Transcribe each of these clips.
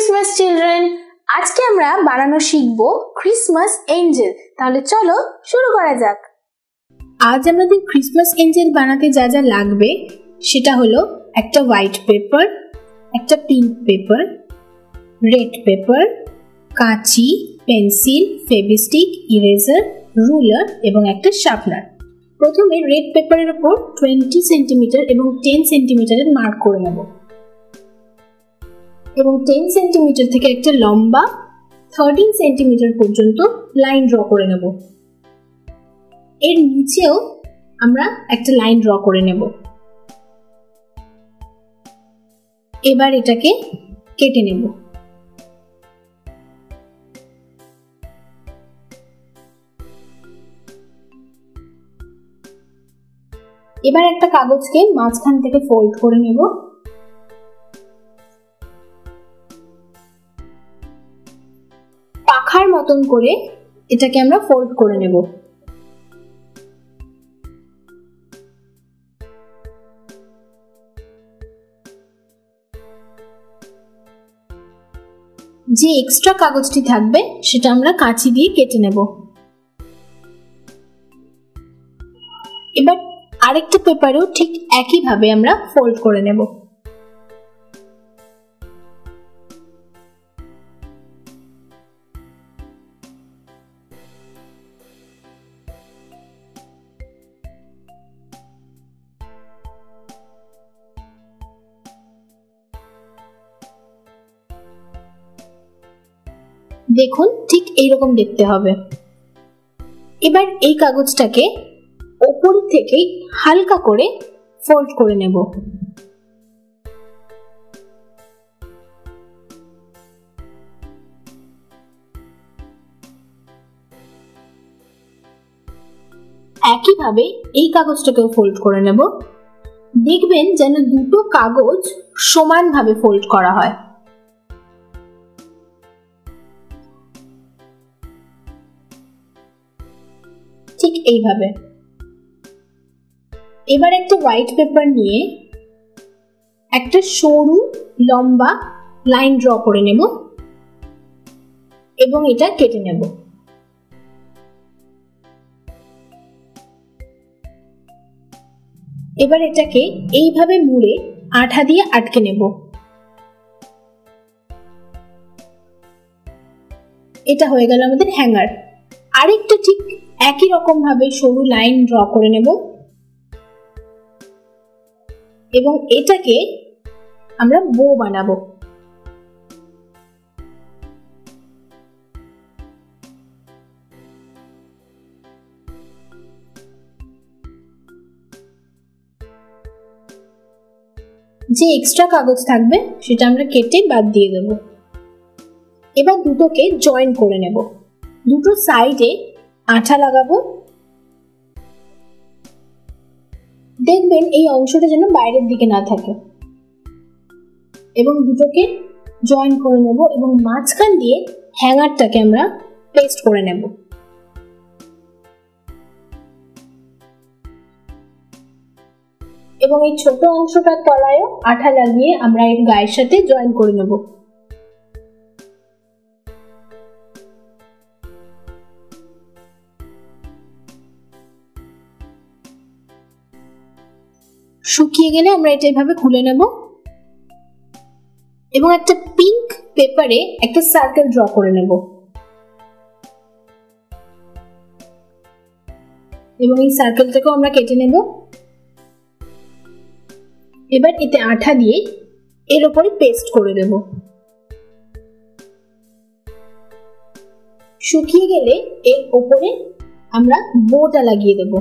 Christmas children, আজকে আমরা বানানো শিখব ক্রিসমাস এঞ্জেল। তাহলে চলো শুরু করা যাক। আজ আমাদের ক্রিসমাস এঞ্জেল বানাতে যা যা লাগবে সেটা হলো একটা হোয়াইট পেপার, একটা পিঙ্ক পেপার, রেড পেপার, কাঁচি, পেন্সিল, ফেভিস্টিক, ইরেজার, রুলার এবং একটা শার্পনার। প্রথমে রেড পেপারের উপর 20 সেন্টিমিটার এবং 10 সেন্টিমিটারের মার্ক করে নেব এবং 10 সেন্টিমিটার থেকে একটা লম্বা 13 সেন্টিমিটার পর্যন্ত লাইন ড্র করে নেব। এর নিচেও আমরা একটা লাইন ড্র করে নেব। এবার এটাকে কেটে নেব। এবার একটা কাগজকে মাঝখান থেকে ফোল্ড করে নেব। পাখার মতন করে এটাকে আমরা ফোল্ড করে নেব। যে এক্সট্রা কাগজটি থাকবে সেটা আমরা কাঁচি দিয়ে কেটে নেব। এবার আরেকটা পেপারেও ঠিক একইভাবে আমরা ফোল্ড করে নেব। দেখুন ঠিক এইরকম দেখতে হবে। এবার এই কাগজটাকে উপর থেকে হালকা করে ফোল্ড করে নেব। একইভাবে এই কাগজটাকেও ফোল্ড করে নেব। দেখবেন যেন দুটো কাগজ সমানভাবে ফোল্ড করা হয়। ঠিক এইভাবে। এবার একটা হোয়াইট পেপার নিয়ে একটা সরু লম্বা লাইন ড্র করে নেব এবং এটা কেটে নেব। এবার এটাকে এইভাবে মুড়ে আঠা দিয়ে আটকে নেব। এটা হয়ে গেল আমাদের হ্যাঙ্গার। আরেকটা ঠিক একই রকম ভাবে সরু লাইন ড্র করে নেব এবং এটাকে আমরা বো বানাবো। যে এক্সট্রা কাগজ থাকবে সেটা আমরা কেটে বাদ দিয়ে দেব। এবার দুটোকে জয়েন করে নেব। দুটো সাইডে আঠা লাগাবো। দেখবেন এই অংশটা যেন বাইরের দিকে না থাকে এবং দুটোকে জয়েন করে নেব এবং মাঝখান দিয়ে হ্যাঙ্গারটাকে আমরা পেস্ট করে নেব। এবং এই ছোট অংশটার তলায়ও আঠা লাগিয়ে আমরা এর গায়ের সাথে জয়েন করে নেব। শুকিয়ে গেলে আমরা এটা এইভাবে খুলে নেব এবং একটা পিঙ্ক পেপারে একটা সার্কেল ড্র করে নেব এবং এই সার্কেলটাকেও আমরা কেটে নেব। এবার এতে আঠা দিয়ে এর উপরে পেস্ট করে দেব। শুকিয়ে গেলে এর উপরে আমরা বোটা লাগিয়ে দেব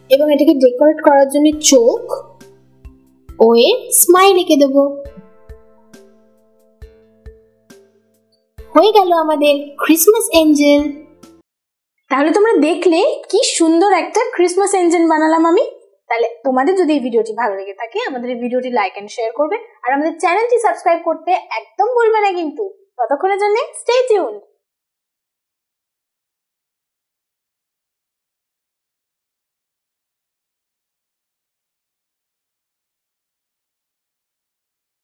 এবং এটাকে ডেকোরেট করার জন্য চোখ ও এর স্মাইল এঁকে দেব। হয়ে গেল আমাদের ক্রিসমাস এঞ্জেল। তাহলে তোমরা দেখলে কি সুন্দর একটা ক্রিসমাস এঞ্জেল বানালাম আমি। তাহলে তোমাদের যদি এই ভিডিওটি ভালো লেগে থাকে আমাদের এই ভিডিওটি লাইক এন্ড শেয়ার করবে আর আমাদের চ্যানেলটি সাবস্ক্রাইব করতে একদম ভুলবে না কিন্তু। ততক্ষণের জন্য স্টে টিউনড।